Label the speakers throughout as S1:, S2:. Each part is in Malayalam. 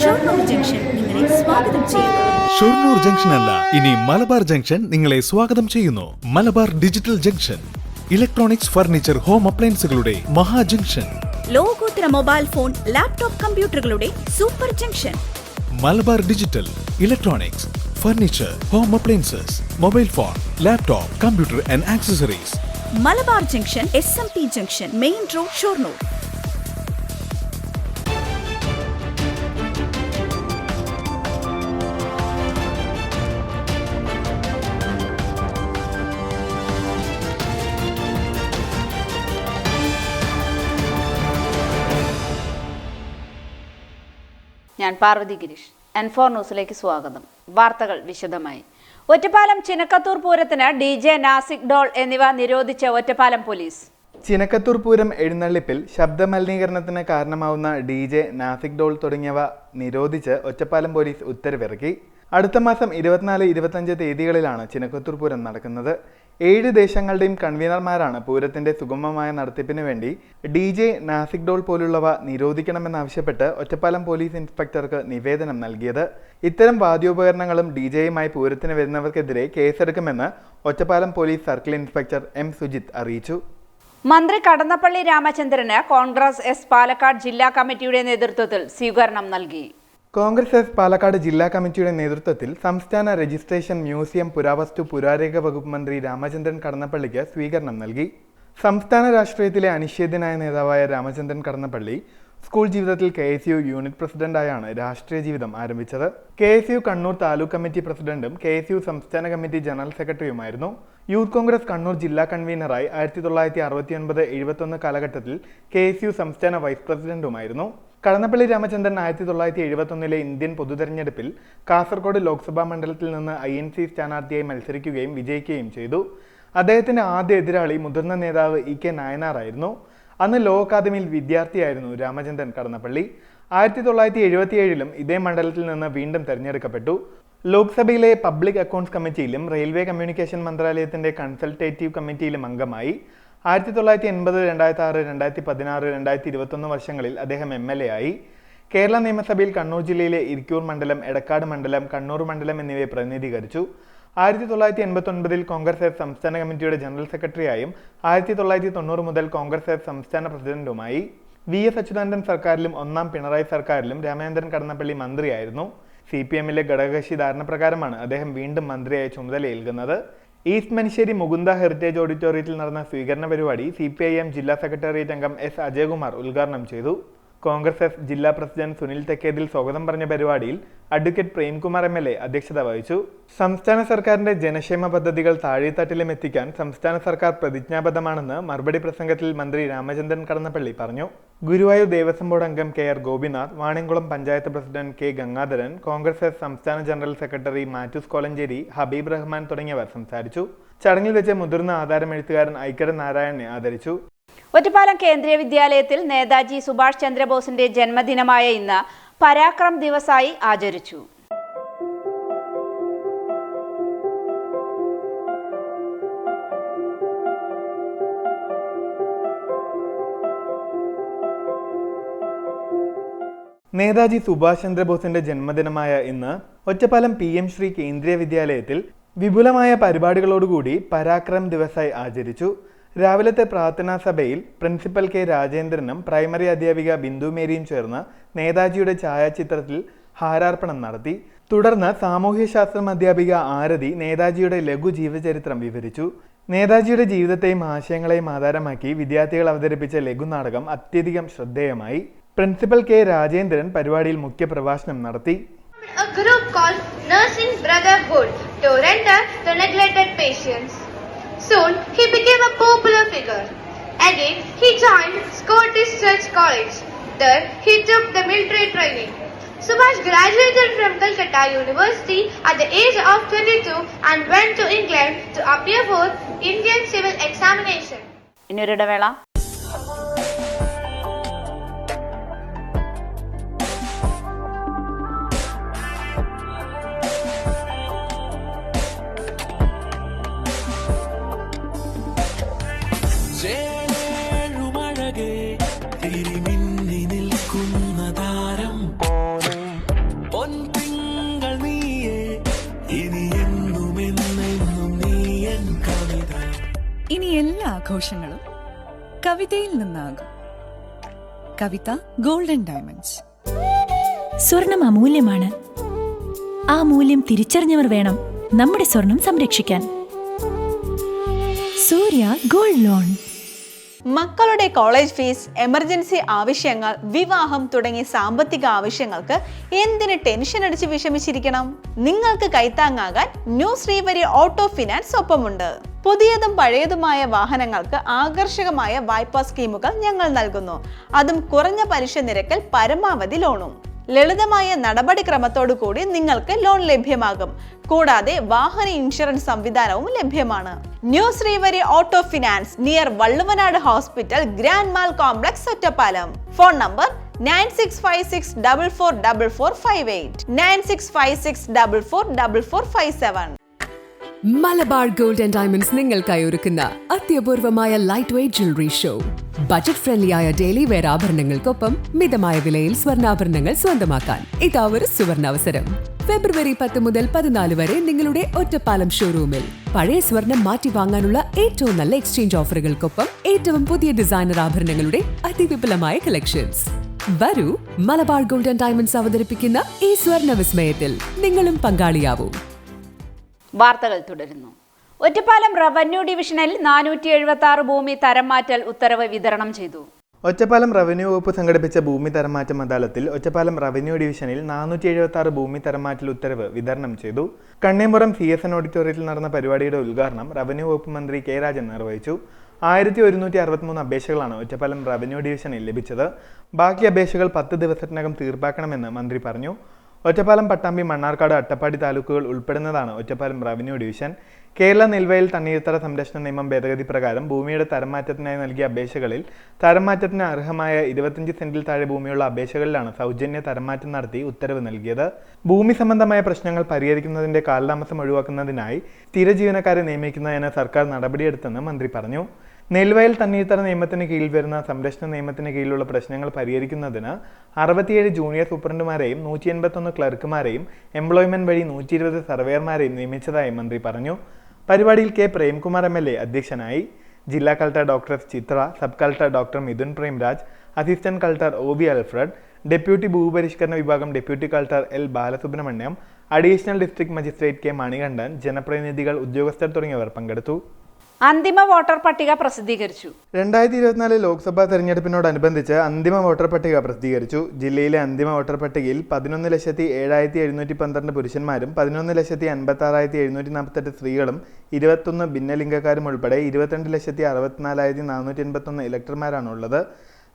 S1: ഷൊർണൂർ ജംഗ്ഷൻ നിങ്ങളെ സ്വാഗതം ചെയ്യുന്നു.
S2: ഷൊർണൂർ ജംഗ്ഷൻ അല്ല, ഇനി മലബാർ ജംഗ്ഷൻ നിങ്ങളെ സ്വാഗതം ചെയ്യുന്നു. Malabar digital junction, electronics, furniture, home അപ്ലയൻസുകളുടെ മഹാ ജംഗ്ഷൻ.
S1: ലോകോത്തര മൊബൈൽ ഫോൺ, ലാപ്ടോപ്പ്, കമ്പ്യൂട്ടറുകളുടെ super junction.
S2: Malabar digital, electronics, furniture, home appliances, mobile phone, laptop, computer and accessories.
S1: Malabar junction, SMP junction, main road, Shoranur.
S3: ഞാൻ പാർവതി ഗിരീഷ്. N4 ന്യൂസിലേക്ക് സ്വാഗതം. വാർത്തകൾ വിശദമായി. ഒറ്റപ്പാലം ചിനക്കത്തൂർ പൂരത്തിന് DJ, നാസിക് ഡോൾ എന്നിവ നിരോധിച്ച് ഒറ്റപ്പാലം പോലീസ്.
S4: ചിനക്കത്തൂർ പൂരം എഴുന്നള്ളിപ്പിൽ ശബ്ദ മലിനീകരണത്തിന് കാരണമാവുന്ന DJ, നാസിക് ഡോൾ തുടങ്ങിയവ നിരോധിച്ച് ഒറ്റപ്പാലം പോലീസ് ഉത്തരവിറക്കി. അടുത്ത മാസം 24, 25 തീയതികളിലാണ് ചിനക്കത്തൂർ പൂരം നടക്കുന്നത്. 7 ദേശങ്ങളുടെയും കൺവീനർമാരാണ് പൂരത്തിന്റെ സുഗമമായ നടത്തിപ്പിന് വേണ്ടി DJ, നാസിക് ഡോൾ പോലുള്ളവ നിരോധിക്കണമെന്നാവശ്യപ്പെട്ട് ഒറ്റപ്പാലം പോലീസ് ഇൻസ്പെക്ടർക്ക് നിവേദനം നൽകിയത്. ഇത്തരം വാദ്യോപകരണങ്ങളും DJയുമായി പൂരത്തിന് വരുന്നവർക്കെതിരെ കേസെടുക്കുമെന്ന് Ottapalam police circle inspector M. Sujith അറിയിച്ചു.
S3: മന്ത്രി കടന്നപ്പള്ളി രാമചന്ദ്രന് കോൺഗ്രസ് എസ് പാലക്കാട് ജില്ലാ കമ്മിറ്റിയുടെ നേതൃത്വത്തിൽ സ്വീകരണം നൽകി.
S4: കോൺഗ്രസ് എസ് പാലക്കാട് ജില്ലാ കമ്മിറ്റിയുടെ നേതൃത്വത്തിൽ സംസ്ഥാന രജിസ്ട്രേഷൻ, മ്യൂസിയം, പുരാവസ്തു, പുരാരേഖ വകുപ്പ് മന്ത്രി രാമചന്ദ്രൻ കടന്നപ്പള്ളിക്ക് സ്വീകരണം നൽകി. സംസ്ഥാന രാഷ്ട്രീയത്തിലെ അനിഷേധ്യനായ നേതാവായ രാമചന്ദ്രൻ കടന്നപ്പള്ളി സ്കൂൾ ജീവിതത്തിൽ KSU യൂണിറ്റ് പ്രസിഡന്റായാണ് രാഷ്ട്രീയ ജീവിതം ആരംഭിച്ചത്. KSU കണ്ണൂർ താലൂക്ക് കമ്മിറ്റി പ്രസിഡന്റും KSU സംസ്ഥാന കമ്മിറ്റി ജനറൽ സെക്രട്ടറിയുമായിരുന്നു. യൂത്ത് കോൺഗ്രസ് കണ്ണൂർ ജില്ലാ കൺവീനറായി 1969-71 കാലഘട്ടത്തിൽ KSU സംസ്ഥാന വൈസ് പ്രസിഡന്റുമായിരുന്നു. കടന്നപ്പള്ളി രാമചന്ദ്രൻ 1971 ഇന്ത്യൻ പൊതുതെരഞ്ഞെടുപ്പിൽ കാസർഗോഡ് ലോക്സഭാ മണ്ഡലത്തിൽ നിന്ന് INC സ്ഥാനാർത്ഥിയായി മത്സരിക്കുകയും വിജയിക്കുകയും ചെയ്തു. അദ്ദേഹത്തിന്റെ ആദ്യ എതിരാളി മുതിർന്ന നേതാവ് EK നായനാർ ആയിരുന്നു. അന്ന് ലോ അക്കാദമിയിൽ വിദ്യാർത്ഥിയായിരുന്നു രാമചന്ദ്രൻ കടന്നപ്പള്ളി. 1977 ഇതേ മണ്ഡലത്തിൽ നിന്ന് വീണ്ടും തെരഞ്ഞെടുക്കപ്പെട്ടു. ലോക്സഭയിലെ പബ്ലിക് അക്കൗണ്ട്സ് കമ്മിറ്റിയിലും റെയിൽവേ കമ്മ്യൂണിക്കേഷൻ മന്ത്രാലയത്തിന്റെ കൺസൾട്ടേറ്റീവ് കമ്മിറ്റിയിലും അംഗമായി. 1980, 2006, 2016, 2021 വർഷങ്ങളിൽ അദ്ദേഹം MLA ആയി. കേരള നിയമസഭയിൽ കണ്ണൂർ ജില്ലയിലെ ഇരിക്കൂർ മണ്ഡലം, എടക്കാട് മണ്ഡലം, കണ്ണൂർ മണ്ഡലം എന്നിവയെ പ്രതിനിധീകരിച്ചു. 1989 കോൺഗ്രസ് എസ് സംസ്ഥാന കമ്മിറ്റിയുടെ ജനറൽ സെക്രട്ടറിയായും 1990 മുതൽ കോൺഗ്രസ് എസ് സംസ്ഥാന പ്രസിഡന്റുമായി. VS അച്യുതാനന്ദൻ സർക്കാരിലും 1ാം പിണറായി സർക്കാരിലും രാമചന്ദ്രൻ കടന്നപ്പള്ളി മന്ത്രിയായിരുന്നു. CPMലെ ഘടകകക്ഷി ധാരണ പ്രകാരമാണ് അദ്ദേഹം വീണ്ടും മന്ത്രിയായി ചുമതലയേൽക്കുന്നത്. ഈസ്റ്റ് മനുശ്ശേരി മുകുന്ദ ഹെറിറ്റേജ് ഓഡിറ്റോറിയത്തിൽ നടന്ന സ്വീകരണ പരിപാടി CPIM ജില്ലാ സെക്രട്ടേറിയറ്റ് അംഗം S. അജയകുമാർ ഉദ്ഘാടനം ചെയ്തു. കോൺഗ്രസ് എസ് ജില്ലാ പ്രസിഡന്റ് സുനിൽ തെക്കേതിൽ സ്വാഗതം പറഞ്ഞ പരിപാടിയിൽ അഡ്വക്കേറ്റ് പ്രേംകുമാർ MLA അധ്യക്ഷത വഹിച്ചു. സംസ്ഥാന സർക്കാരിന്റെ ജനക്ഷേമ പദ്ധതികൾ താഴെത്തട്ടിലും എത്തിക്കാൻ സംസ്ഥാന സർക്കാർ പ്രതിജ്ഞാബദ്ധമാണെന്ന് മറുപടി പ്രസംഗത്തിൽ മന്ത്രി രാമചന്ദ്രൻ കടന്നപ്പള്ളി പറഞ്ഞു. ഗുരുവായൂർ ദേവസ്വം ബോർഡ് അംഗം KR Gopinath, Vaniyamkulam panchayat president K. Gangadharan, Congress S സംസ്ഥാന ജനറൽ സെക്രട്ടറി മാത്യൂസ് കോലഞ്ചേരി, ഹബീബ് റഹ്മാൻ തുടങ്ങിയവർ സംസാരിച്ചു. ചടങ്ങിൽ വെച്ച് മുതിർന്ന ആധാരമെഴുത്തുകാരൻ ഐക്കര നാരായണനെ ആദരിച്ചു.
S3: ഒറ്റപ്പാലം കേന്ദ്രീയ വിദ്യാലയത്തിൽ നേതാജി സുഭാഷ് ചന്ദ്രബോസിന്റെ ജന്മദിനമായ ഇന്ന് പരാക്രം ദിവസായി ആചരിച്ചു.
S4: നേതാജി സുഭാഷ് ചന്ദ്രബോസിന്റെ ജന്മദിനമായ ഇന്ന് ഒറ്റപ്പാലം PM ശ്രീ കേന്ദ്രീയ വിദ്യാലയത്തിൽ വിപുലമായ പരിപാടികളോടുകൂടി പരാക്രം ദിവസായി ആചരിച്ചു. രാവിലത്തെ പ്രാർത്ഥനാ സഭയിൽ പ്രിൻസിപ്പൽ K. രാജേന്ദ്രനും പ്രൈമറി അധ്യാപിക ബിന്ദു മേരിയും ചേർന്ന് നേതാജിയുടെ ഛായാചിത്രത്തിൽ ഹാരാർപ്പണം നടത്തി. തുടർന്ന് സാമൂഹ്യശാസ്ത്രം അധ്യാപിക ആരതി നേതാജിയുടെ ലഘു ജീവചരിത്രം വിവരിച്ചു. നേതാജിയുടെ ജീവിതത്തെയും ആശയങ്ങളെയും ആധാരമാക്കി വിദ്യാർത്ഥികൾ അവതരിപ്പിച്ച ലഘുനാടകം അത്യധികം ശ്രദ്ധേയമായി. Principal K. രാജേന്ദ്രൻ പരിപാടിയിൽ മുഖ്യപ്രഭാഷണം നടത്തി.
S5: A group called Nursing Brotherhood to render the neglected patients. Soon he became a popular figure. Again he joined Scottish Church College. There he took the military training. Subhash graduated from Calcutta University at the age of 22 and went to England to appear for Indian civil examination.
S3: ഇനിയൊരിടവേള.
S6: തിരിമിന്നി നിൽക്കുന്നതാ ആഘോഷങ്ങളും കവിതയിൽ നിന്നാകും. കവിത ഗോൾഡൻ ഡയമണ്ട്സ്.
S7: സ്വർണം അമൂല്യമാണ്. ആ മൂല്യം തിരിച്ചറിഞ്ഞവർ വേണം നമ്മുടെ സ്വർണം സംരക്ഷിക്കാൻ. സൂര്യ ഗോൾഡ് ലോൺ.
S8: മക്കളുടെ കോളേജ് ഫീസ്, എമർജൻസി ആവശ്യങ്ങൾ, വിവാഹം തുടങ്ങിയ സാമ്പത്തിക ആവശ്യങ്ങൾക്ക് എന്തിന് ടെൻഷൻ അടിച്ച് വിഷമിച്ചിരിക്കണം? നിങ്ങൾക്ക് കൈത്താങ്ങാകാൻ ന്യൂ ശ്രീവരി ഓട്ടോ ഫിനാൻസ് ഒപ്പമുണ്ട്. പുതിയതും പഴയതുമായ വാഹനങ്ങൾക്ക് ആകർഷകമായ വായ്പാ സ്കീമുകൾ ഞങ്ങൾ നൽകുന്നു. അതും കുറഞ്ഞ പലിശ നിരക്കിൽ പരമാവധി ലോണും. ലളിതമായ നടപടിക്രമത്തോടു കൂടി നിങ്ങൾക്ക് ലോൺ ലഭ്യമാകും. കൂടാതെ വാഹന ഇൻഷുറൻസ് സംവിധാനവും ലഭ്യമാണ്. New Srivari auto finance, near Valluvanad hospital, grand mall complex, Ottapalam. Phone number 9656444458, 9656444457.
S9: Malabar gold and diamonds നിങ്ങൾക്കായി ഒരുക്കുന്ന അത്യപൂർവമായ light weight jewellery show. Budget friendly ആയ ഡെയിലി വെയർ ആഭരണങ്ങൾക്കൊപ്പം മിതമായ വിലയിൽ സ്വർണ്ണാഭരണങ്ങൾ സ്വന്തമാക്കാൻ ഇതാ ഒരു സുവർണാവസരം. ഫെബ്രുവരി 10 മുതൽ 14 വരെ നിങ്ങളുടെ ഒറ്റപ്പാലം ഷോറൂമിൽ പഴയ സ്വർണം മാറ്റി വാങ്ങാനുള്ള ഏറ്റവും നല്ല എക്സ്ചേഞ്ച് ഓഫറുകൾക്കൊപ്പം ഏറ്റവും പുതിയ ഡിസൈനർ ആഭരണങ്ങളുടെ അതിവിപുലമായ കളക്ഷൻസ്. വരൂ, മലബാർ ഗോൾഡ് ആൻഡ് ഡയമണ്ട്സ് അവതരിപ്പിക്കുന്ന ഈ സ്വർണ്ണ വിസ്മയത്തിൽ നിങ്ങളും പങ്കാളിയാവൂ.
S3: വാർത്തകൾ തുടരുന്നു. ഒറ്റപ്പാലം റവന്യൂ ഡിവിഷനിൽ 476 ഭൂമി തരം മാറ്റൽ ഉത്തരവ് വിതരണം ചെയ്തു.
S4: ഒറ്റപ്പാലം റവന്യൂ വകുപ്പ് സംഘടിപ്പിച്ച ഭൂമി തരംമാറ്റം അദാലത്തിൽ ഒറ്റപ്പാലം റവന്യൂ ഡിവിഷനിൽ 476 ഭൂമി തരംമാറ്റൽ ഉത്തരവ് വിതരണം ചെയ്തു. കണ്ണേമ്പുറം CSN ഓഡിറ്റോറിയത്തിൽ നടന്ന പരിപാടിയുടെ ഉദ്ഘാടനം റവന്യൂ വകുപ്പ് മന്ത്രി K. രാജൻ നിർവഹിച്ചു. 1163 അപേക്ഷകളാണ് ഒറ്റപ്പാലം റവന്യൂ ഡിവിഷനിൽ ലഭിച്ചത്. ബാക്കി അപേക്ഷകൾ 10 ദിവസത്തിനകം തീർപ്പാക്കണമെന്ന് മന്ത്രി പറഞ്ഞു. ഒറ്റപ്പാലം, പട്ടാമ്പി, മണ്ണാർക്കാട്, അട്ടപ്പാടി താലൂക്കുകൾ ഉൾപ്പെടുന്നതാണ് ഒറ്റപ്പാലം റവന്യൂ ഡിവിഷൻ. കേരള നെൽവയൽ തണ്ണീർത്തട സംരക്ഷണ നിയമം ഭേദഗതി പ്രകാരം ഭൂമിയുടെ തരംമാറ്റത്തിനായി നൽകിയ അപേക്ഷകളിൽ തരംമാറ്റത്തിന് അർഹമായ 25 സെന്റിൽ താഴെ ഭൂമിയുള്ള അപേക്ഷകളിലാണ് സൗജന്യ തരംമാറ്റം നടത്തി ഉത്തരവ് നൽകിയത്. ഭൂമി സംബന്ധമായ പ്രശ്നങ്ങൾ പരിഹരിക്കുന്നതിന്റെ കാലതാമസം ഒഴിവാക്കുന്നതിനായി സ്ഥിര ജീവനക്കാരെ നിയമിക്കുന്നതിന് സർക്കാർ നടപടിയെടുത്തെന്ന് മന്ത്രി പറഞ്ഞു. നെൽവയൽ തണ്ണീർത്തട നിയമത്തിന് കീഴിൽ വരുന്ന സംരക്ഷണ നിയമത്തിന് കീഴിലുള്ള പ്രശ്നങ്ങൾ പരിഹരിക്കുന്നതിന് 67 ജൂനിയർ സൂപ്രണ്ടുമാരെയും 181 ക്ലർക്കുമാരെയും എംപ്ലോയ്മെന്റ് വഴി 120 സർവേയർമാരെയും നിയമിച്ചതായി മന്ത്രി പറഞ്ഞു. പരിപാടിയിൽ K. പ്രേംകുമാർ MLA അധ്യക്ഷനായി. ജില്ലാ collector doctor Chitra, sub collector doctor Mithun Premraj, assistant collector OB Alfred, deputy ഭൂപരിഷ്കരണ വിഭാഗം deputy collector L. Balasubramaniam, additional district magistrate K. Manikandan, ജനപ്രതിനിധികൾ, ഉദ്യോഗസ്ഥർ തുടങ്ങിയവർ പങ്കെടുത്തു.
S3: അന്തിമ വോട്ടർ പട്ടിക പ്രസിദ്ധീകരിച്ചു.
S4: 2024 ലോക്സഭാ തെരഞ്ഞെടുപ്പിനോടനുബന്ധിച്ച് അന്തിമ വോട്ടർ പട്ടിക പ്രസിദ്ധീകരിച്ചു. ജില്ലയിലെ അന്തിമ വോട്ടർ പട്ടികയിൽ 11,07,712 പുരുഷന്മാരും 11,56,748 സ്ത്രീകളും 21 ഭിന്നലിംഗക്കാരും ഉൾപ്പെടെ 22,64,481 ഇലക്ടർമാരാണുള്ളത്.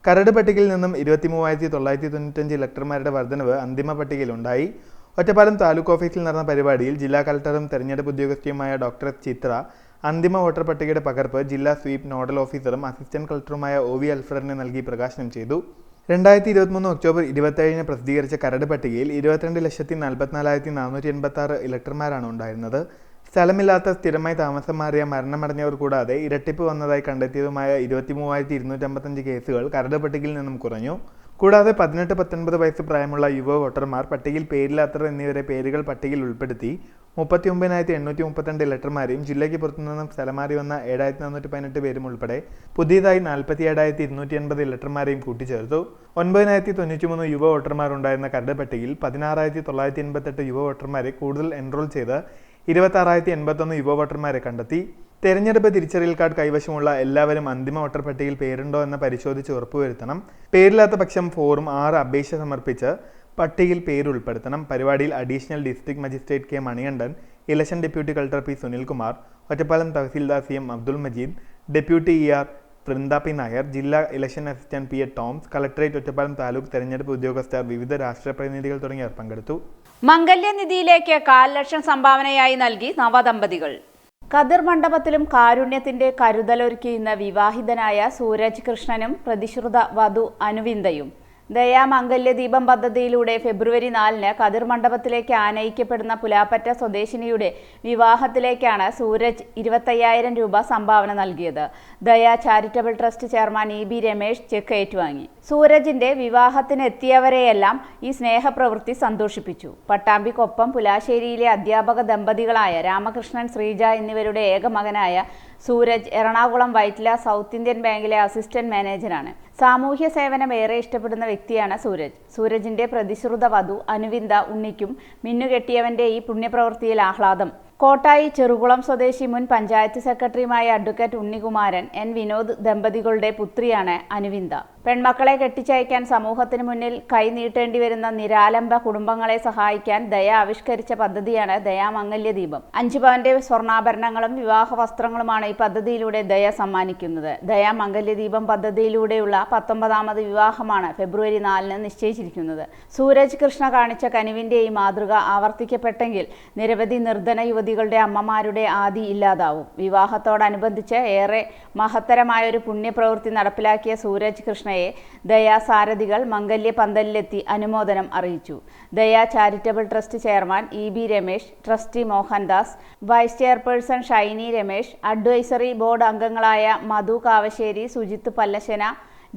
S4: കരട് പട്ടികയിൽ നിന്നും 23,995 ഇലക്ടർമാരുടെ വർധനവ് അന്തിമ പട്ടികയിലുണ്ടായി. ഒറ്റപ്പാലം താലൂക്ക് ഓഫീസിൽ നടന്ന പരിപാടിയിൽ ജില്ലാ കളക്ടറും തെരഞ്ഞെടുപ്പ് ഉദ്യോഗസ്ഥയുമായ ഡോക്ടർ ചിത്ര അന്തിമ വോട്ടർ പട്ടികയുടെ പകർപ്പ് ജില്ലാ സ്വീപ് നോഡൽ ഓഫീസറും അസിസ്റ്റന്റ് കളക്ടറുമായ OV അൽഫ്രഡിന് നൽകി പ്രകാശനം ചെയ്തു. 2023 ഒക്ടോബർ 27 പ്രസിദ്ധീകരിച്ച കരട് പട്ടികയിൽ 22,44,486 ഇലക്ടർമാരാണ് ഉണ്ടായിരുന്നത്. സ്ഥലമില്ലാത്ത, സ്ഥിരമായി താമസം മാറിയ, മരണമടഞ്ഞവർ കൂടാതെ ഇരട്ടിപ്പ് വന്നതായി കണ്ടെത്തിയതുമായ 23,255 കേസുകൾ കരട് പട്ടികയിൽ നിന്നും കുറഞ്ഞു. കൂടാതെ 18-19 വയസ്സ് പ്രായമുള്ള യുവ വോട്ടർമാർ, പട്ടികയിൽ പേരില്ലാത്തവർ എന്നിവരെ പേരുകൾ പട്ടികയിൽ ഉൾപ്പെടുത്തി 39,832 ഇലക്ടർമാരെയും ജില്ലയ്ക്ക് പുറത്തുനിന്നും സ്ഥലം മാറി വന്ന 7,418 പേരും ഉൾപ്പെടെ പുതിയതായി 47,280 ഇലക്ടർമാരെയും കൂട്ടിച്ചേർത്തു. 9,093 യുവ വോട്ടർമാർ ഉണ്ടായിരുന്ന കരട് പട്ടികയിൽ 16,988 യുവ വോട്ടർമാരെ കൂടുതൽ എൻറോൾ ചെയ്ത് 26,081 യുവ വോട്ടർമാരെ കണ്ടെത്തി. തെരഞ്ഞെടുപ്പ് തിരിച്ചറിയൽ കാർഡ് കൈവശമുള്ള എല്ലാവരും അന്തിമ വോട്ടർ പട്ടികയിൽ പേരുണ്ടോ എന്ന് പരിശോധിച്ച് ഉറപ്പുവരുത്തണം. പേരില്ലാത്ത പക്ഷം ഫോറും 6 അപേക്ഷ സമർപ്പിച്ച് പട്ടികയിൽ പേര് ഉൾപ്പെടുത്തണം. പരിപാടിയിൽ additional district magistrate K. Manikandan, election deputy collector P. Sunilkumar, Ottapalam tahsildar CM. Abdul Majeed, deputy ER Vrinda P. Nair, ജില്ലാ election assistant P. A. Toms, collectorate Ottapalam taluk തെരഞ്ഞെടുപ്പ് ഉദ്യോഗസ്ഥർ, വിവിധ രാഷ്ട്രീയ പ്രതിനിധികൾ തുടങ്ങിയവർ പങ്കെടുത്തു.
S3: മംഗല്യനിധിയിലേക്ക് 1,00,000 സംഭാവനയായി നൽകി നവദമ്പതികൾ. കതിർ മണ്ഡപത്തിലും കാരുണ്യത്തിന്റെ കരുതലൊരുക്കി ഇന്ന് വിവാഹിതനായ സൂരജ് കൃഷ്ണനും പ്രതിശ്രുത വധു അനുവിന്ദയും ദയാമംഗല്യദീപം പദ്ധതിയിലൂടെ ഫെബ്രുവരി 4-ന് കതിർ മണ്ഡപത്തിലേക്ക് ആനയിക്കപ്പെടുന്ന പുലാപ്പറ്റ സ്വദേശിനിയുടെ വിവാഹത്തിലേക്കാണ് സൂരജ് 25,000 രൂപ സംഭാവന നൽകിയത്. ദയ charitable trust chairman EB Ramesh check ഏറ്റുവാങ്ങി. സൂരജിന്റെ വിവാഹത്തിനെത്തിയവരെയെല്ലാം ഈ സ്നേഹപ്രവൃത്തി സന്തോഷിപ്പിച്ചു. പട്ടാമ്പിക്കൊപ്പം പുലാശ്ശേരിയിലെ അധ്യാപക ദമ്പതികളായ രാമകൃഷ്ണൻ, ശ്രീജ എന്നിവരുടെ ഏക മകനായ സൂരജ് എറണാകുളം വൈറ്റ്ല സൗത്ത് ഇന്ത്യൻ ബാങ്കിലെ അസിസ്റ്റന്റ് മാനേജറാണ്. സാമൂഹ്യ സേവനം ഏറെ ഇഷ്ടപ്പെടുന്ന വ്യക്തിയാണ് സൂരജ്. സൂരജിന്റെ പ്രതിശ്രുത വധു അനുവിന്ദ ഉണ്ണിക്കും മിന്നുകെട്ടിയവന്റെ ഈ പുണ്യപ്രവൃത്തിയിൽ ആഹ്ലാദം. കോട്ടായി ചെറുകുളം സ്വദേശി മുൻ പഞ്ചായത്ത് സെക്രട്ടറിയുമായ അഡ്വക്കേറ്റ് ഉണ്ണികുമാരൻ N. വിനോദ് ദമ്പതികളുടെ പുത്രിയാണ് അനുവിന്ദ. പെൺമക്കളെ കെട്ടിച്ചയക്കാൻ സമൂഹത്തിന് മുന്നിൽ കൈ നീട്ടേണ്ടി വരുന്ന നിരാലംബ കുടുംബങ്ങളെ സഹായിക്കാൻ ദയ ആവിഷ്കരിച്ച പദ്ധതിയാണ് ദയാമംഗല്യദീപം. 5 പവന്റെ സ്വർണ്ണാഭരണങ്ങളും വിവാഹ വസ്ത്രങ്ങളുമാണ് ഈ പദ്ധതിയിലൂടെ ദയ സമ്മാനിക്കുന്നത്. ദയാമംഗല്യദീപം പദ്ധതിയിലൂടെയുള്ള 19ാമത് വിവാഹമാണ് ഫെബ്രുവരി 4-ന് നിശ്ചയിച്ചിരിക്കുന്നത്. സൂരജ് കൃഷ്ണ കാണിച്ച കനിവിന്റെ ഈ മാതൃക ആവർത്തിക്കപ്പെട്ടെങ്കിൽ നിരവധി നിർധന യുവതികളുടെ അമ്മമാരുടെ ആദി ഇല്ലാതാവും. വിവാഹത്തോടനുബന്ധിച്ച് ഏറെ മഹത്തരമായൊരു പുണ്യപ്രവൃത്തി നടപ്പിലാക്കിയ സൂരജ് കൃഷ്ണയെ ദയാ സാരഥികൾ മംഗല്യ പന്തലിലെത്തി അനുമോദനം അറിയിച്ചു. Daya charitable trust chairman EB Ramesh, trustee Mohandas, vice chairperson Shiny Ramesh, advisory board അംഗങ്ങളായ മധു കാവശ്ശേരി, സുജിത്ത് പല്ലശന,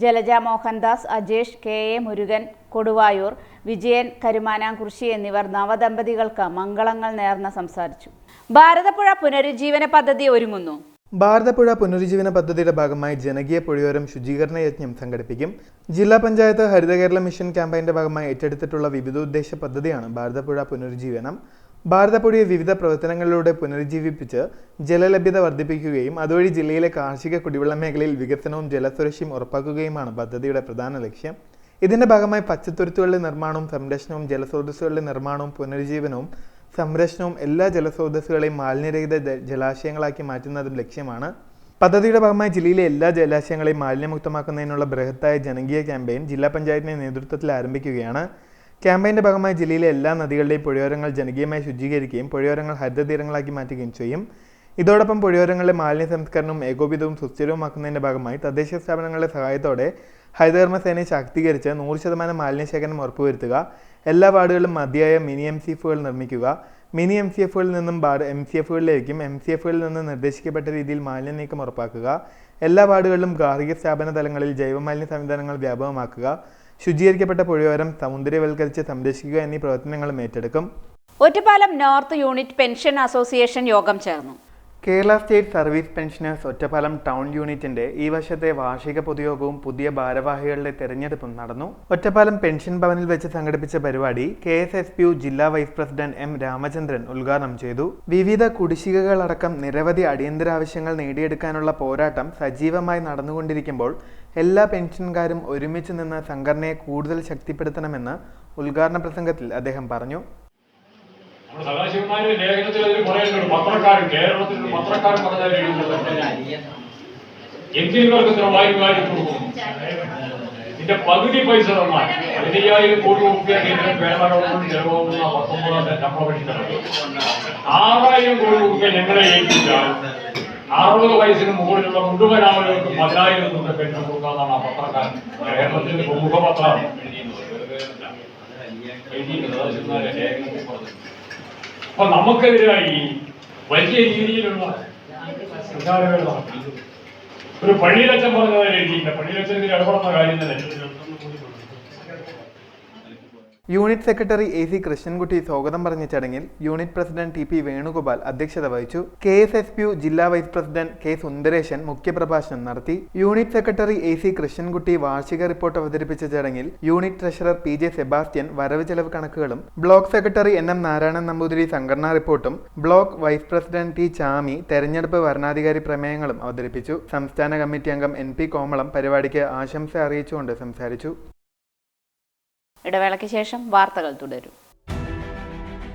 S3: ജലജ മോഹൻദാസ്, അജേഷ്, KA മുരുകൻ കൊടുവായൂർ, വിജയൻ കരുമാനാംകുറിശി എന്നിവർ നവദമ്പതികൾക്ക് മംഗളങ്ങൾ നേർന്ന് സംസാരിച്ചു. ഭാരതപ്പുഴ പുനരുജ്ജീവന പദ്ധതി ഒരുങ്ങുന്നു.
S4: ഭാരതപ്പുഴ പുനരുജ്ജീവന പദ്ധതിയുടെ ഭാഗമായി ജനകീയ പുഴയോരം ശുചീകരണ യജ്ഞം സംഘടിപ്പിക്കും. ജില്ലാ പഞ്ചായത്ത് ഹരിത കേരള മിഷൻ ക്യാമ്പയിന്റെ ഭാഗമായി ഏറ്റെടുത്തിട്ടുള്ള വിവിധോദ്ദേശ പദ്ധതിയാണ് ഭാരതപ്പുഴ പുനരുജ്ജീവനം. ഭാരതപ്പുഴയെ വിവിധ പ്രവർത്തനങ്ങളിലൂടെ പുനരുജ്ജീവിപ്പിച്ച് ജലലഭ്യത വർദ്ധിപ്പിക്കുകയും അതുവഴി ജില്ലയിലെ കാർഷിക കുടിവെള്ള മേഖലയിൽ വികസനവും ജലസുരക്ഷയും ഉറപ്പാക്കുകയുമാണ് പദ്ധതിയുടെ പ്രധാന ലക്ഷ്യം. ഇതിന്റെ ഭാഗമായി പച്ചത്തുരുത്തുകളുടെ നിർമ്മാണവും സംരക്ഷണവും, ജലസ്രോതസ്സുകളുടെ നിർമ്മാണവും പുനരുജ്ജീവനവും സംരക്ഷണവും എല്ലാ ജലസ്രോതസ്സുകളെയും മാലിന്യരഹിത ജലാശയങ്ങളാക്കി മാറ്റുന്നതും ലക്ഷ്യമാണ്. പദ്ധതിയുടെ ഭാഗമായി ജില്ലയിലെ എല്ലാ ജലാശയങ്ങളെയും മാലിന്യമുക്തമാക്കുന്നതിനുള്ള ബൃഹത്തായ ജനകീയ ക്യാമ്പയിൻ ജില്ലാ പഞ്ചായത്തിന്റെ നേതൃത്വത്തിൽ ആരംഭിക്കുകയാണ്. ക്യാമ്പയിന്റെ ഭാഗമായി ജില്ലയിലെ എല്ലാ നദികളുടെയും പുഴയോരങ്ങൾ ജനകീയമായി ശുചീകരിക്കുകയും പുഴയോരങ്ങൾ ഹരിതതീരങ്ങളാക്കി മാറ്റുകയും ചെയ്യും. ഇതോടൊപ്പം പുഴയോരങ്ങളിലെ മാലിന്യ സംസ്കരണവും ഏകോപിതവും സുസ്ഥിരവുമാക്കുന്നതിന്റെ ഭാഗമായി തദ്ദേശ സ്ഥാപനങ്ങളുടെ സഹായത്തോടെ ഹരിതകർമ്മസേനയെ ശാക്തീകരിച്ച് 100% മാലിന്യശേഖരണം ഉറപ്പുവരുത്തുക, എല്ലാ വാർഡുകളിലും മതിയായ മിനി MCFകൾ നിർമ്മിക്കുക, മിനി MCFകളിൽ നിന്നും MCFകളിലേക്കും MCFകളിൽ നിന്ന് നിർദ്ദേശിക്കപ്പെട്ട രീതിയിൽ മാലിന്യ നീക്കം ഉറപ്പാക്കുക, എല്ലാ വാർഡുകളിലും ഗാർഹിക സ്ഥാപന തലങ്ങളിൽ ജൈവമാലിന്യ സംവിധാനങ്ങൾ വ്യാപകമാക്കുക, ശുചീകരിക്കപ്പെട്ട പുഴയോരം സൗന്ദര്യവൽക്കരിച്ച് സംരക്ഷിക്കുക എന്നീ പ്രവർത്തനങ്ങളും ഏറ്റെടുക്കും.
S3: Ottapalam north unit pension association യോഗം ചേർന്നു.
S4: Kerala state service pensioners Ottapalam town യൂണിറ്റിന്റെ ഈ വർഷത്തെ വാർഷിക പൊതുയോഗവും പുതിയ ഭാരവാഹികളുടെ തെരഞ്ഞെടുപ്പും നടന്നു. ഒറ്റപ്പാലം പെൻഷൻ ഭവനിൽ വെച്ച് സംഘടിപ്പിച്ച പരിപാടി KSSPU ജില്ലാ വൈസ് പ്രസിഡന്റ് M. രാമചന്ദ്രൻ ഉദ്ഘാടനം ചെയ്തു. വിവിധ കുടിശ്ശികകളടക്കം നിരവധി അടിയന്തര ആവശ്യങ്ങൾ നേടിയെടുക്കാനുള്ള പോരാട്ടം സജീവമായി നടന്നുകൊണ്ടിരിക്കുമ്പോൾ എല്ലാ പെൻഷൻകാരും ഒരുമിച്ച് നിന്ന് സംഘടനയെ കൂടുതൽ ശക്തിപ്പെടുത്തണമെന്ന് ഉദ്ഘാടന പ്രസംഗത്തിൽ അദ്ദേഹം പറഞ്ഞു.
S10: സദാശിവന്മാര് ലേഖനത്തിൽ അതിൽ പറയുന്നുണ്ട്, പത്രക്കാരൻ കേരളത്തിൽ പത്രക്കാരൻ പറഞ്ഞാൽ എന്തിനവർക്ക് ഇത്ര വാരി കൊടുക്കും, ഇതിന്റെ പകുതി പൈസ തന്നാൽ 15,000 കോടി രൂപ കേന്ദ്രം കേരള ചെലവാകുന്ന 19 ശമ്പള പെൻഷനാണ്. 6,000 കോടി രൂപ ഞങ്ങളെ ഏൽപ്പിച്ചാൽ 60 വയസ്സിന് മുകളിലുള്ള മുഴുവൻ ആളുകൾക്ക് 10,000 രൂപ പെൻഷൻ കൊടുക്കാന്നാണ് ആ പത്രക്കാരൻ കേരളത്തിന്റെ പ്രമുഖ പത്രമാണ് സദാശിവന്മാരെ ലേഖനത്തിൽ പറഞ്ഞത്. അപ്പൊ നമുക്കെതിരായി വലിയ രീതിയിലുള്ള പ്രചാരങ്ങൾ നടത്തി. ഒരു പള്ളിയിലച്ചൻ പറഞ്ഞതായി എഴുതിയില്ല, പള്ളിയിലച്ചനെതിരെ ഇടപെടുന്ന കാര്യം തന്നെ.
S4: യൂണിറ്റ് സെക്രട്ടറി AC കൃഷ്ണൻകുട്ടി സ്വാഗതം പറഞ്ഞ ചടങ്ങിൽ യൂണിറ്റ് പ്രസിഡന്റ് TP വേണുഗോപാൽ അധ്യക്ഷത വഹിച്ചു. KSSPU ജില്ലാ വൈസ് പ്രസിഡന്റ് K. സുന്ദരേശൻ മുഖ്യപ്രഭാഷണം നടത്തി. യൂണിറ്റ് സെക്രട്ടറി AC കൃഷ്ണൻകുട്ടി വാർഷിക റിപ്പോർട്ട് അവതരിപ്പിച്ച ചടങ്ങിൽ യൂണിറ്റ് ട്രഷറർ PJ സെബാസ്റ്റ്യൻ വരവ് ചെലവ് കണക്കുകളും, block secretary NM Narayanan Namboothiri സംഘടനാ റിപ്പോർട്ടും, block vice president T. Chami തെരഞ്ഞെടുപ്പ് വരണാധികാരി പ്രമേയങ്ങളും അവതരിപ്പിച്ചു. സംസ്ഥാന കമ്മിറ്റി അംഗം NP കോമളം പരിപാടിക്ക് ആശംസ അറിയിച്ചുകൊണ്ട് സംസാരിച്ചു.
S3: ഇടവേളയ്ക്ക് ശേഷം വാർത്തകൾ തുടരും.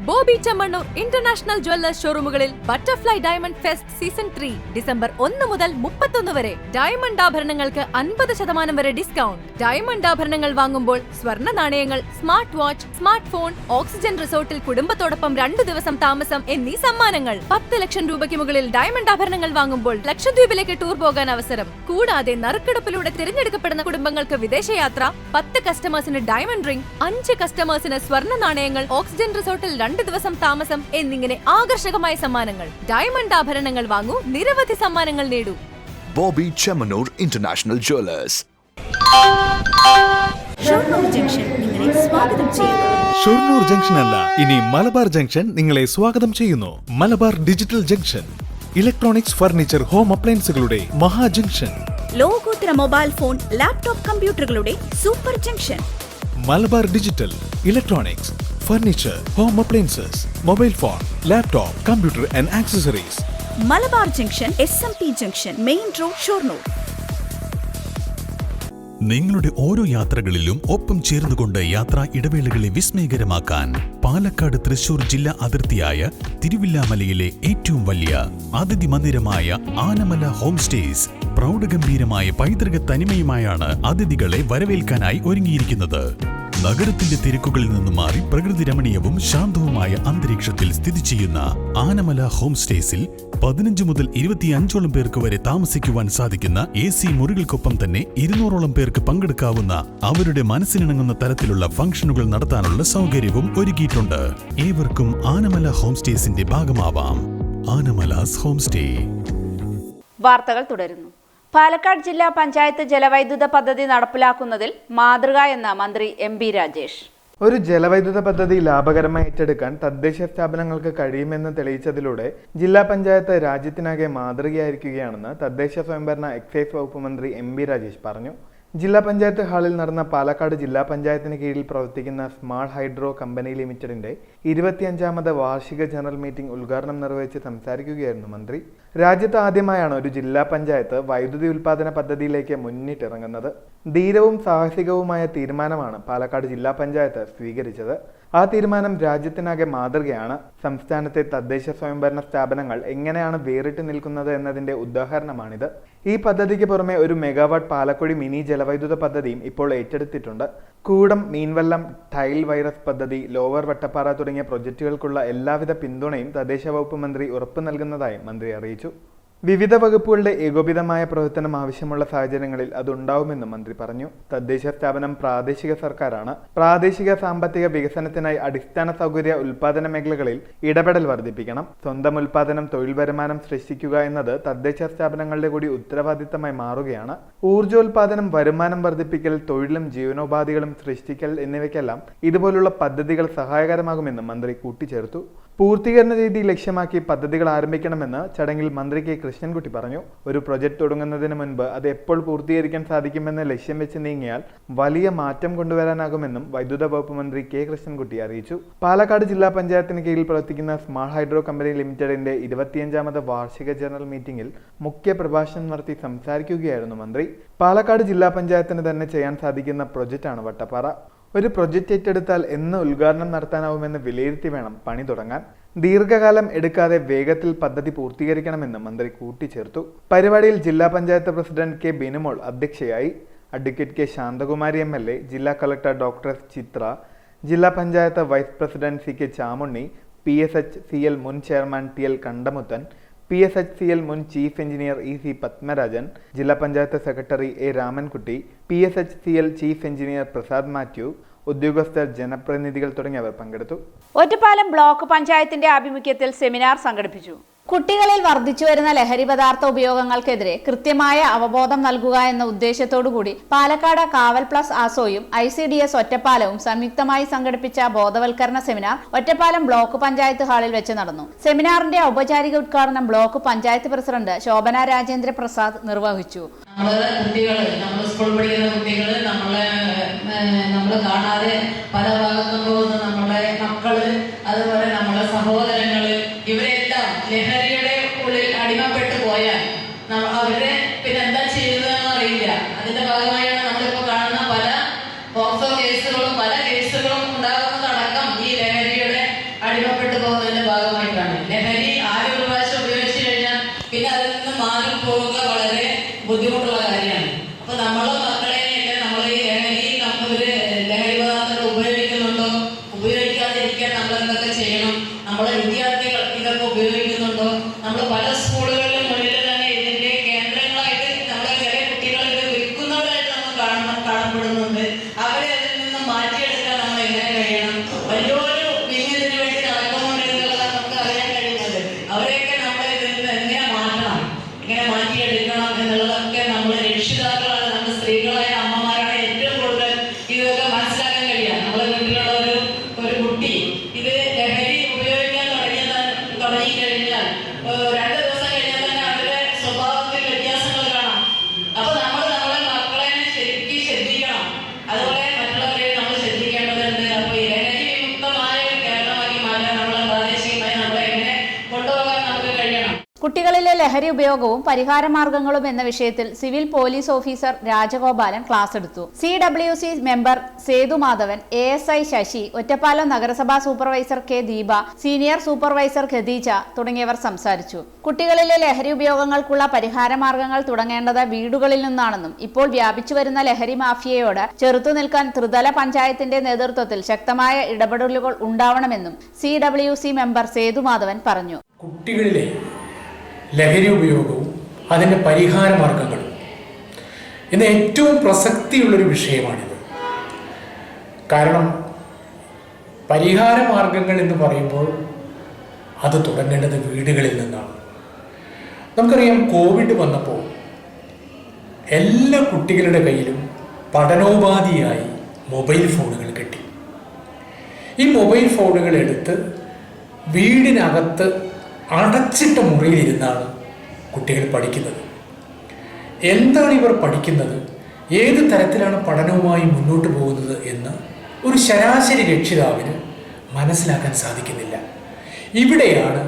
S6: ബോബി ചെമ്മണ്ണൂർ ഇന്റർനാഷണൽ ജ്വല്ലേഴ്സ് ഷോറൂമുകളിൽ butterfly diamond fest season 3 December 1 മുതൽ 31 വരെ. ഡയമണ്ട് ആഭരണങ്ങൾക്ക് 50% വരെ ഡിസ്കൗണ്ട്. ഡയമണ്ട് ആഭരണങ്ങൾ വാങ്ങുമ്പോൾ സ്വർണ്ണ നാണയങ്ങൾ, smart watch, smart phone, oxygen റിസോർട്ടിൽ കുടുംബത്തോടൊപ്പം 2 ദിവസം താമസം എന്നീ സമ്മാനങ്ങൾ. 10 ലക്ഷം രൂപയ്ക്ക് മുകളിൽ ഡയമണ്ട് ആഭരണങ്ങൾ വാങ്ങുമ്പോൾ ലക്ഷദ്വീപിലേക്ക് ടൂർ പോകാൻ അവസരം. കൂടാതെ നറുക്കെടുപ്പിലൂടെ തിരഞ്ഞെടുക്കപ്പെടുന്ന കുടുംബങ്ങൾക്ക് വിദേശയാത്ര, 10 കസ്റ്റമേഴ്സിന് ഡയമണ്ട് റിംഗ്, 5 കസ്റ്റമേഴ്സിന് സ്വർണ്ണ നാണയങ്ങൾ, ഓക്സിജൻ റിസോർട്ടിൽ 2 ദിവസം താമസം എന്നിങ്ങനെ ആകർഷകമായ സമ്മാനങ്ങൾ. ഡയമണ്ട് ആഭരണങ്ങൾ വാങ്ങൂ, നിരവധി സമ്മാനങ്ങൾ നേടൂ.
S11: Bobby Chemmanur international Jewellers.
S1: Shoranur junction നിങ്ങളെ സ്വാഗതം ചെയ്യുന്നു.
S2: ഷൊർണൂർ ജംഗ്ഷൻ അല്ല, ഇനി മലബാർ ജംഗ്ഷൻ നിങ്ങളെ സ്വാഗതം ചെയ്യുന്നു. Malabar digital junction, electronics, furniture, home അപ്ലയൻസുകളുടെ മഹാ ജംഗ്ഷൻ.
S1: ലോകോത്തര മൊബൈൽ ഫോൺ, ലാപ്ടോപ്പ് കമ്പ്യൂട്ടറുകളുടെ super junction.
S2: Malabar digital, electronics, furniture, home appliances, mobile phone, laptop, computer and accessories.
S1: Malabar junction, SMP junction, main road, Shoranur.
S12: നിങ്ങളുടെ ഓരോ യാത്രകളിലും ഒപ്പം ചേർന്നുകൊണ്ട് യാത്രാ ഇടവേളകളെ വിസ്മയകരമാക്കാൻ പാലക്കാട് തൃശൂർ ജില്ലാ അതിർത്തിയായ തിരുവില്ലാമലയിലെ ഏറ്റവും വലിയ അതിഥി മന്ദിരമായ ആനമല ഹോം സ്റ്റേസ് പ്രൗഢഗംഭീരമായ പൈതൃക തനിമയുമായാണ് അതിഥികളെ വരവേൽക്കാനായി ഒരുങ്ങിയിരിക്കുന്നത്. നഗരത്തിന്റെ തിരക്കുകളിൽ നിന്നും മാറി പ്രകൃതി രമണീയവും ശാന്തവുമായ അന്തരീക്ഷത്തിൽ സ്ഥിതി ചെയ്യുന്ന ആനമല ഹോം സ്റ്റേസിൽ 15 മുതൽ 25ഓളം പേർക്ക് വരെ താമസിക്കുവാൻ സാധിക്കുന്ന AC മുറികൾക്കൊപ്പം തന്നെ 200ഓളം പേർക്ക് പങ്കെടുക്കാവുന്ന അവരുടെ മനസ്സിനിണങ്ങുന്ന തരത്തിലുള്ള ഫംഗ്ഷനുകൾ നടത്താനുള്ള സൗകര്യവും ഒരുക്കിയിട്ടുണ്ട്. ഏവർക്കും ആനമല ഹോം സ്റ്റേസിന്റെ ഭാഗമാവാം. Anamalas home stay.
S3: വാർത്തകൾ തുടരുന്നു. പാലക്കാട് ജില്ലാ പഞ്ചായത്ത് ജലവൈദ്യുത പദ്ധതി നടപ്പിലാക്കുന്നതിൽ മാതൃക എന്ന മന്ത്രി MP രാജേഷ്.
S4: ഒരു ജലവൈദ്യുത പദ്ധതി ലാഭകരമായി ഏറ്റെടുക്കാൻ തദ്ദേശ സ്ഥാപനങ്ങൾക്ക് കഴിയുമെന്ന് തെളിയിച്ചതിലൂടെ ജില്ലാ പഞ്ചായത്ത് രാജ്യത്തിനാകെ മാതൃകയായിരിക്കുകയാണെന്ന് തദ്ദേശ സ്വയംഭരണ എക്സൈസ് വകുപ്പ് മന്ത്രി MP രാജേഷ് പറഞ്ഞു. ജില്ലാ പഞ്ചായത്ത് ഹാളിൽ നടന്ന പാലക്കാട് ജില്ലാ പഞ്ചായത്തിന് കീഴിൽ പ്രവർത്തിക്കുന്ന സ്മാൾ ഹൈഡ്രോ കമ്പനി ലിമിറ്റഡിന്റെ 25ാമത് വാർഷിക ജനറൽ മീറ്റിംഗ് ഉദ്ഘാടനം നിർവഹിച്ച് സംസാരിക്കുകയായിരുന്നു മന്ത്രി. രാജ്യത്ത് ആദ്യമായാണ് ഒരു ജില്ലാ പഞ്ചായത്ത് വൈദ്യുതി ഉൽപാദന പദ്ധതിയിലേക്ക് മുന്നിട്ടിറങ്ങുന്നത്. ധീരവും സാഹസികവുമായ തീരുമാനമാണ് പാലക്കാട് ജില്ലാ പഞ്ചായത്ത് സ്വീകരിച്ചത്. ആ തീരുമാനം രാജ്യത്തിനാകെ മാതൃകയാണ്. സംസ്ഥാനത്തെ തദ്ദേശ സ്വയംഭരണ സ്ഥാപനങ്ങൾ എങ്ങനെയാണ് വേറിട്ട് നിൽക്കുന്നത് എന്നതിന്റെ ഉദാഹരണമാണിത്. ഈ പദ്ധതിക്ക് പുറമെ ഒരു മെഗാവാട്ട് പാലക്കുഴി മിനി ജലവൈദ്യുത പദ്ധതിയും ഇപ്പോൾ ഏറ്റെടുത്തിട്ടുണ്ട്. കൂടം, മീൻവല്ലം, ടൈൽ വൈറസ് പദ്ധതി, ലോവർ വട്ടപ്പാറ തുടങ്ങിയ പ്രൊജക്ടുകൾക്കുള്ള എല്ലാവിധ പിന്തുണയും തദ്ദേശ വകുപ്പ് മന്ത്രി ഉറപ്പു നൽകുന്നതായി മന്ത്രി അറിയിച്ചു. വിവിധ വകുപ്പുകളുടെ ഏകോപിതമായ പ്രവർത്തനം ആവശ്യമുള്ള സാഹചര്യങ്ങളിൽ അതുണ്ടാവുമെന്നും മന്ത്രി പറഞ്ഞു. തദ്ദേശ സ്ഥാപനം പ്രാദേശിക സർക്കാരാണ്. പ്രാദേശിക സാമ്പത്തിക വികസനത്തിനായി അടിസ്ഥാന സൗകര്യ ഉൽപാദന മേഖലകളിൽ ഇടപെടൽ വർദ്ധിപ്പിക്കണം. സ്വന്തം ഉൽപാദനം, തൊഴിൽ വരുമാനം സൃഷ്ടിക്കുക എന്നത് തദ്ദേശ സ്ഥാപനങ്ങളുടെ കൂടി ഉത്തരവാദിത്തമായി മാറുകയാണ്. ഊർജ്ജോൽപാദനം, വരുമാനം വർദ്ധിപ്പിക്കൽ, തൊഴിലും ജീവനോപാധികളും സൃഷ്ടിക്കൽ എന്നിവയ്ക്കെല്ലാം ഇതുപോലുള്ള പദ്ധതികൾ സഹായകരമാകുമെന്നും മന്ത്രി കൂട്ടിച്ചേർത്തു. പൂർത്തീകരണ രീതി ലക്ഷ്യമാക്കി പദ്ധതികൾ ആരംഭിക്കണമെന്ന് ചടങ്ങിൽ മന്ത്രി K. കൃഷ്ണൻകുട്ടി പറഞ്ഞു. ഒരു പ്രൊജക്ട് തുടങ്ങുന്നതിന് മുൻപ് അത് എപ്പോൾ പൂർത്തീകരിക്കാൻ സാധിക്കുമെന്ന് ലക്ഷ്യം വെച്ച് നീങ്ങിയാൽ വലിയ മാറ്റം കൊണ്ടുവരാനാകുമെന്നും വൈദ്യുത വകുപ്പ് മന്ത്രി K. കൃഷ്ണൻകുട്ടി അറിയിച്ചു. പാലക്കാട് ജില്ലാ പഞ്ചായത്തിന് കീഴിൽ പ്രവർത്തിക്കുന്ന സ്മാൾ ഹൈഡ്രോ കമ്പനി ലിമിറ്റഡിന്റെ 25ാമത് വാർഷിക ജനറൽ മീറ്റിംഗിൽ മുഖ്യ പ്രഭാഷണം നടത്തി സംസാരിക്കുകയായിരുന്നു മന്ത്രി. പാലക്കാട് ജില്ലാ പഞ്ചായത്തിന് തന്നെ ചെയ്യാൻ സാധിക്കുന്ന പ്രൊജക്റ്റാണ് വട്ടപ്പാറ. ഒരു പ്രൊജക്റ്റ് ഏറ്റെടുത്താൽ എന്ന് ഉദ്ഘാടനം നടത്താനാവുമെന്ന് വിലയിരുത്തി വേണം പണി തുടങ്ങാൻ. ദീർഘകാലം എടുക്കാതെ വേഗത്തിൽ പദ്ധതി പൂർത്തീകരിക്കണമെന്ന് മന്ത്രി കൂട്ടിച്ചേർത്തു. പരിപാടിയിൽ ജില്ലാ പഞ്ചായത്ത് പ്രസിഡന്റ് K. ബിനുമോൾ അധ്യക്ഷയായി. Advocate K. ശാന്തകുമാരി MLA, ജില്ലാ കളക്ടർ ഡോക്ടർ S. ചിത്ര, ജില്ലാ panchayat vice president CK. Chamunni, PSHCL മുൻ ചെയർമാൻ TL. കണ്ടമുത്തൻ, PSHCL മുൻ ചീഫ് എഞ്ചിനീയർ EC. പത്മരാജൻ, ജില്ലാ panchayat secretary A. Ramankutty, PSHCL chief engineer Prasad Mathew, ഉദ്യോഗസ്ഥർ, ജനപ്രതിനിധികൾ തുടങ്ങിയവർ പങ്കെടുത്തു.
S3: ഒറ്റപ്പാലം ബ്ലോക്ക് പഞ്ചായത്തിന്റെ ആഭിമുഖ്യത്തിൽ സെമിനാർ സംഘടിപ്പിച്ചു. കുട്ടികളിൽ വർദ്ധിച്ചുവരുന്ന ലഹരി പദാർത്ഥ ഉപയോഗങ്ങൾക്കെതിരെ കൃത്യമായ അവബോധം നൽകുക എന്ന ഉദ്ദേശത്തോടുകൂടി പാലക്കാട് കാവൽ പ്ലസ് ആസോയും ICDS ഒറ്റപ്പാലവും സംയുക്തമായി സംഘടിപ്പിച്ച ബോധവൽക്കരണ സെമിനാർ ഒറ്റപ്പാലം ബ്ലോക്ക് പഞ്ചായത്ത് ഹാളിൽ വെച്ച് നടന്നു. സെമിനാറിന്റെ ഔപചാരിക ഉദ്ഘാടനം ബ്ലോക്ക് പഞ്ചായത്ത് പ്രസിഡന്റ് ശോഭന രാജേന്ദ്ര പ്രസാദ് നിർവഹിച്ചു.
S13: നമ്മൾ കാണാതെ പല ഭാഗത്തും പോകുന്ന നമ്മുടെ മക്കള്, അതുപോലെ നമ്മുടെ സഹോദരങ്ങള്, ഇവരെല്ലാം ലഹരിയുടെ ഉള്ളിൽ അടിമപ്പെട്ടു പോയാൽ അവരെ പിന്നെ എന്താ ചെയ്യുന്നതെന്ന് അറിയില്ല. അതിന്റെ ഭാഗമായാണ് നമ്മളിപ്പോ കാണുന്ന പല പോക്സോ കേസുകളും പല കേസുകളും ഉണ്ടാകുന്നതടക്കം ഈ ലഹരിയുടെ അടിമപ്പെട്ട നമ്മളെ വിദ്യാർത്ഥികൾ ഇതൊക്കെ ഉപയോഗിക്കുന്നുണ്ടോ? നമ്മൾ പല സ്കൂളുകളിലും മുന്നിൽ തന്നെ ഇതിന്റെ കേന്ദ്രങ്ങളായിട്ട് നമ്മളെ ചെറിയ കുട്ടികൾ ഇത് വിൽക്കുന്നവരായിട്ട് നമ്മൾ കാണപ്പെടുന്നുണ്ട്. അവരെ അതിൽ നിന്ന് മാറ്റിയെടുക്കാൻ നമ്മൾ എങ്ങനെ കഴിയണം? വലിയൊരു വിങ്ങലിന് വേണ്ടി നടക്കുന്നുണ്ട് എന്നുള്ളത് നമുക്ക് അറിയാൻ കഴിയുന്നത്. അവരെയൊക്കെ നമ്മൾ ഇതിൽ നിന്ന് എങ്ങനെ മാറ്റണം, എങ്ങനെ മാറ്റിയെടുക്കണം എന്നുള്ളതൊക്കെ നമ്മൾ രക്ഷിതാക്കളാണ്, നമ്മൾ സ്ത്രീകളായ അമ്മമാരാണ് ഏറ്റവും കൂടുതൽ ഇതൊക്കെ മനസ്സിലാക്കാൻ കഴിയുക. നമ്മളെ വീട്ടിലുള്ള ഒരു കുട്ടി ഇത് ലഹരി ഉപയോഗിക്കാൻ തുടങ്ങിക്കഴിഞ്ഞാൽ 2 ദിവസം കഴിഞ്ഞാൽ തന്നെ അവരുടെ സ്വഭാവത്തിൽ വ്യത്യാസങ്ങൾ കാണാം. അപ്പൊ നമ്മൾ നമ്മളെ മക്കളെ ശരിക്കും ശ്രദ്ധിക്കണം, അതുപോലെ മറ്റുള്ളവരെ നമ്മൾ ശ്രദ്ധിക്കേണ്ടതുണ്ട്. അപ്പൊ ഈ ലഹരി വിമുക്തമായ ഒരു കേരളമാക്കി മാറ്റാൻ നമ്മളെ പ്രാദേശികമായി നമ്മളെ എങ്ങനെ കൊണ്ടുപോകാൻ നമുക്ക് കഴിയണം.
S3: കുട്ടികളിലെ ലഹരി ഉപയോഗവും പരിഹാരമാർഗങ്ങളും എന്ന വിഷയത്തിൽ civil police officer Rajagopalan class എടുത്തു. CWC member Sethumadhavan, ASI Sasi, Ottapalam നഗരസഭാ supervisor K Deepa, senior supervisor Khadeeja തുടങ്ങിയവർ സംസാരിച്ചു. കുട്ടികളിലെ ലഹരി ഉപയോഗങ്ങൾക്കുള്ള പരിഹാരമാർഗങ്ങൾ തുടങ്ങേണ്ടത് വീടുകളിൽ നിന്നാണെന്നും ഇപ്പോൾ വ്യാപിച്ചു വരുന്ന ലഹരി മാഫിയയോട് ചെറുത്തുനിൽക്കാൻ ത്രിതല പഞ്ചായത്തിന്റെ നേതൃത്വത്തിൽ ശക്തമായ ഇടപെടലുകൾ ഉണ്ടാവണമെന്നും CWC മെമ്പർ സേതുമാധവൻ പറഞ്ഞു.
S14: കുട്ടികളിലെ ലഹരി ഉപയോഗവും അതിൻ്റെ പരിഹാര മാർഗങ്ങളും ഇന്ന് ഏറ്റവും പ്രസക്തിയുള്ളൊരു വിഷയമാണിത്. കാരണം പരിഹാര മാർഗങ്ങൾ എന്ന് പറയുമ്പോൾ അത് തുടങ്ങേണ്ടത് വീടുകളിൽ നിന്നാണ്. നമുക്കറിയാം, കോവിഡ് വന്നപ്പോൾ എല്ലാ കുട്ടികളുടെ കയ്യിലും പഠനോപാധിയായി മൊബൈൽ ഫോണുകൾ കിട്ടി. ഈ മൊബൈൽ ഫോണുകൾ എടുത്ത് വീടിനകത്ത് അടച്ചിട്ട മുറിയിലിരുന്നാണ് കുട്ടികൾ പഠിക്കുന്നത്. എന്താണ് ഇവർ പഠിക്കുന്നത്, ഏത് തരത്തിലാണ് പഠനവുമായി മുന്നോട്ട് പോകുന്നത് എന്ന് ഒരു ശരാശരി രക്ഷിതാവിന് മനസ്സിലാക്കാൻ സാധിക്കുന്നില്ല. ഇവിടെയാണ്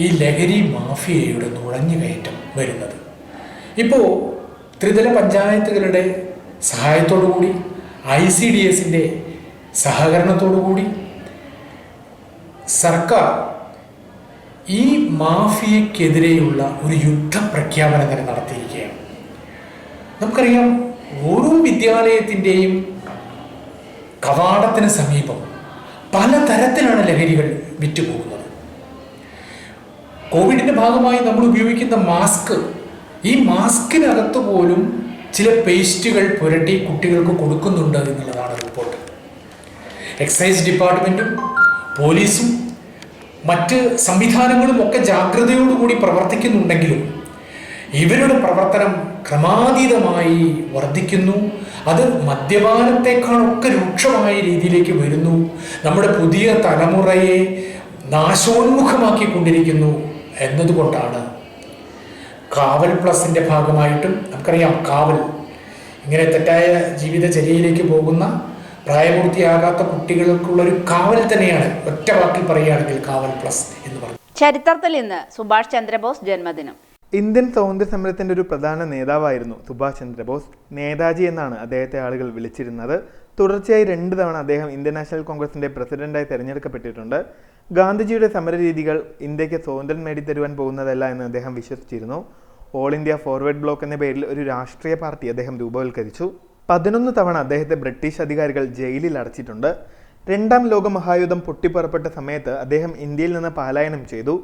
S14: ഈ ലഹരി മാഫിയയുടെ നുഴഞ്ഞുകയറ്റം വരുന്നത്. ഇപ്പോൾ ത്രിതല പഞ്ചായത്തുകളുടെ സഹായത്തോടു കൂടി ICDSന്റെ സഹകരണത്തോടു കൂടി സർക്കാർ ഈ മാഫിയക്കെതിരെയുള്ള ഒരു യുദ്ധപ്രഖ്യാപനം തന്നെ നടത്തിയിരിക്കുകയാണ്. നമുക്കറിയാം, ഓരോ വിദ്യാലയത്തിൻ്റെയും കവാടത്തിന് സമീപം പലതരത്തിലാണ് ലഹരികൾ വിറ്റുപോകുന്നത്. കോവിഡിൻ്റെ ഭാഗമായി നമ്മൾ ഉപയോഗിക്കുന്ന മാസ്ക്, ഈ മാസ്കിനകത്ത് പോലും ചില പേസ്റ്റുകൾ പുരട്ടി കുട്ടികൾക്ക് കൊടുക്കുന്നുണ്ട് എന്നുള്ളതാണ് റിപ്പോർട്ട്. എക്സൈസ് ഡിപ്പാർട്ട്മെൻറ്റും പോലീസും മറ്റ് സംവിധാനങ്ങളും ഒക്കെ ജാഗ്രതയോടുകൂടി പ്രവർത്തിക്കുന്നുണ്ടെങ്കിലും ഇവരുടെ പ്രവർത്തനം ക്രമാതീതമായി വർദ്ധിക്കുന്നു. അത് മദ്യപാനത്തെക്കാളൊക്കെ രൂക്ഷമായ രീതിയിലേക്ക് വരുന്നു. നമ്മുടെ പുതിയ തലമുറയെ നാശോന്മുഖമാക്കിക്കൊണ്ടിരിക്കുന്നു എന്നതുകൊണ്ടാണ് കാവൽ പ്ലസിൻ്റെ ഭാഗമായിട്ടും, നമുക്കറിയാം, കാവൽ ഇങ്ങനെ തെറ്റായ ജീവിതചര്യയിലേക്ക് പോകുന്ന പ്രായപൂർത്തിയാകാത്ത കുട്ടികൾക്കുള്ളൊരു കാവൽ തന്നെയാണ്. ഒറ്റ വാക്കിൽ പറയുകയാണെങ്കിൽ കാവൽ പ്ലസ് എന്ന് പറയും.
S3: ചരിത്രത്തിൽ ഇന്ന് സുഭാഷ് ചന്ദ്രബോസ് ജന്മദിനം.
S4: ഇന്ത്യൻ സ്വാതന്ത്ര്യ സമരത്തിന്റെ ഒരു പ്രധാന നേതാവായിരുന്നു സുഭാഷ് ചന്ദ്രബോസ്. നേതാജി എന്നാണ് അദ്ദേഹത്തെ ആളുകൾ വിളിച്ചിരുന്നത്. തുടർച്ചയായി 2 തവണ അദ്ദേഹം ഇന്ത്യൻ നാഷണൽ കോൺഗ്രസിന്റെ പ്രസിഡന്റായി തെരഞ്ഞെടുക്കപ്പെട്ടിട്ടുണ്ട്. ഗാന്ധിജിയുടെ സമരരീതികൾ ഇന്ത്യക്ക് സ്വാതന്ത്ര്യം നേടിത്തരുവാൻ പോകുന്നതല്ല എന്ന് അദ്ദേഹം വിശ്വസിച്ചിരുന്നു. ഓൾ ഇന്ത്യ ഫോർവേഡ് ബ്ലോക്ക് എന്ന പേരിൽ ഒരു രാഷ്ട്രീയ പാർട്ടി അദ്ദേഹം രൂപവൽക്കരിച്ചു. 11 തവണ അദ്ദേഹത്തെ ബ്രിട്ടീഷ് അധികാരികൾ ജയിലിൽ അടച്ചിട്ടുണ്ട്. 2ാം ലോക മഹായുദ്ധം പൊട്ടിപ്പുറപ്പെട്ട സമയത്ത് അദ്ദേഹം ഇന്ത്യയിൽ നിന്ന് പലായനം ചെയ്തു.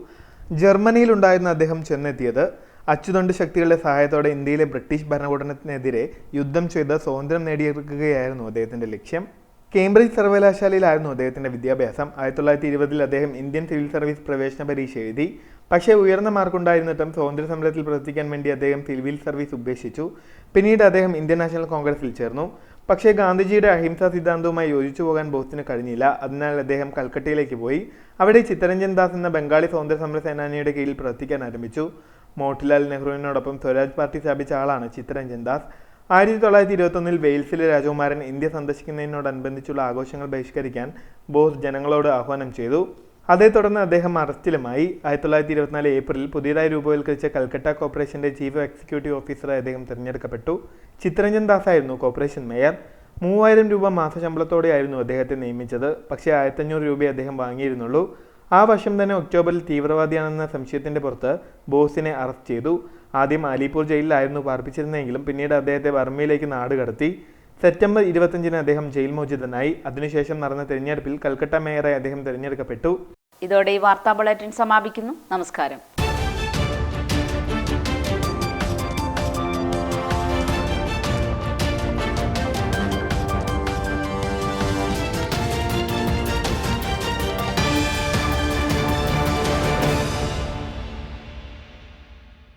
S4: ജർമ്മനിയിലുണ്ടായിരുന്ന അദ്ദേഹം ചെന്നെത്തിയത് അച്ചുതണ്ട് ശക്തികളുടെ സഹായത്തോടെ ഇന്ത്യയിലെ ബ്രിട്ടീഷ് ഭരണകൂടത്തിനെതിരെ യുദ്ധം ചെയ്ത് സ്വാതന്ത്ര്യം നേടിയെടുക്കുകയായിരുന്നു അദ്ദേഹത്തിൻ്റെ ലക്ഷ്യം. കേംബ്രിഡ്ജ് സർവകലാശാലയിലായിരുന്നു അദ്ദേഹത്തിൻ്റെ വിദ്യാഭ്യാസം. 1920 അദ്ദേഹം ഇന്ത്യൻ സിവിൽ സർവീസ് പ്രവേശന പരീക്ഷ എഴുതി. പക്ഷേ ഉയർന്ന മാർക്കുണ്ടായിരുന്നിട്ടും സ്വാതന്ത്ര്യ സമരത്തിൽ പ്രവർത്തിക്കാൻ വേണ്ടി അദ്ദേഹം സിവിൽ സർവീസ് ഉപേക്ഷിച്ചു. പിന്നീട് അദ്ദേഹം ഇന്ത്യൻ നാഷണൽ കോൺഗ്രസിൽ ചേർന്നു. പക്ഷേ ഗാന്ധിജിയുടെ അഹിംസാ സിദ്ധാന്തവുമായി യോജിച്ചു പോകാൻ ബോസിന് കഴിഞ്ഞില്ല. അതിനാൽ അദ്ദേഹം കൽക്കട്ടയിലേക്ക് പോയി. അവിടെ ചിത്തരഞ്ജൻ ദാസ് എന്ന ബംഗാളി സ്വാതന്ത്ര്യ സമര സേനാനിയുടെ കീഴിൽ പ്രവർത്തിക്കാൻ ആരംഭിച്ചു. മോട്ടിലാൽ നെഹ്റുവിനോടൊപ്പം സ്വരാജ് പാർട്ടി സ്ഥാപിച്ച ആളാണ് ചിത്തരഞ്ജൻ ദാസ്. 1921 വെയിൽസിലെ രാജകുമാരൻ ഇന്ത്യ സന്ദർശിക്കുന്നതിനോടനുബന്ധിച്ചുള്ള ആഘോഷങ്ങൾ ബഹിഷ്കരിക്കാൻ ബോസ് ജനങ്ങളോട് ആഹ്വാനം ചെയ്തു. അതേ തുടർന്ന് അദ്ദേഹം അറസ്റ്റിലുമായി. 1924 ഏപ്രിലിൽ പുതിയതായി രൂപവൽക്കരിച്ച കൽക്കട്ട കോർപ്പറേഷന്റെ ചീഫ് എക്സിക്യൂട്ടീവ് ഓഫീസറായി അദ്ദേഹം തിരഞ്ഞെടുക്കപ്പെട്ടു. ചിത്തരഞ്ജൻ ദാസ് ആയിരുന്നു കോർപ്പറേഷൻ മേയർ. 3000 രൂപ മാസശമ്പളത്തോടെയായിരുന്നു അദ്ദേഹത്തെ നിയമിച്ചത്. പക്ഷേ 1500 രൂപയെ അദ്ദേഹം വാങ്ങിയിരുന്നുള്ളൂ. ആ വർഷം തന്നെ ഒക്ടോബറിൽ തീവ്രവാദിയാണെന്ന സംശയത്തിന്റെ പുറത്ത് ബോസിനെ അറസ്റ്റ് ചെയ്തു. ആദ്യം അലിപൂർ ജയിലിലായിരുന്നു പാർപ്പിച്ചിരുന്നെങ്കിലും പിന്നീട് അദ്ദേഹത്തെ ബർമയിലേക്ക് നാടുകടത്തി. സെപ്റ്റംബർ 25 അദ്ദേഹം ജയിൽ മോചിതനായി. അതിനുശേഷം നടന്ന തെരഞ്ഞെടുപ്പിൽ കൽക്കട്ട മേയറായി അദ്ദേഹം തിരഞ്ഞെടുക്കപ്പെട്ടു.
S3: ഇതോടെ ഈ വാർത്താ ബുള്ളറ്റിൻ സമാപിക്കുന്നു. നമസ്കാരം.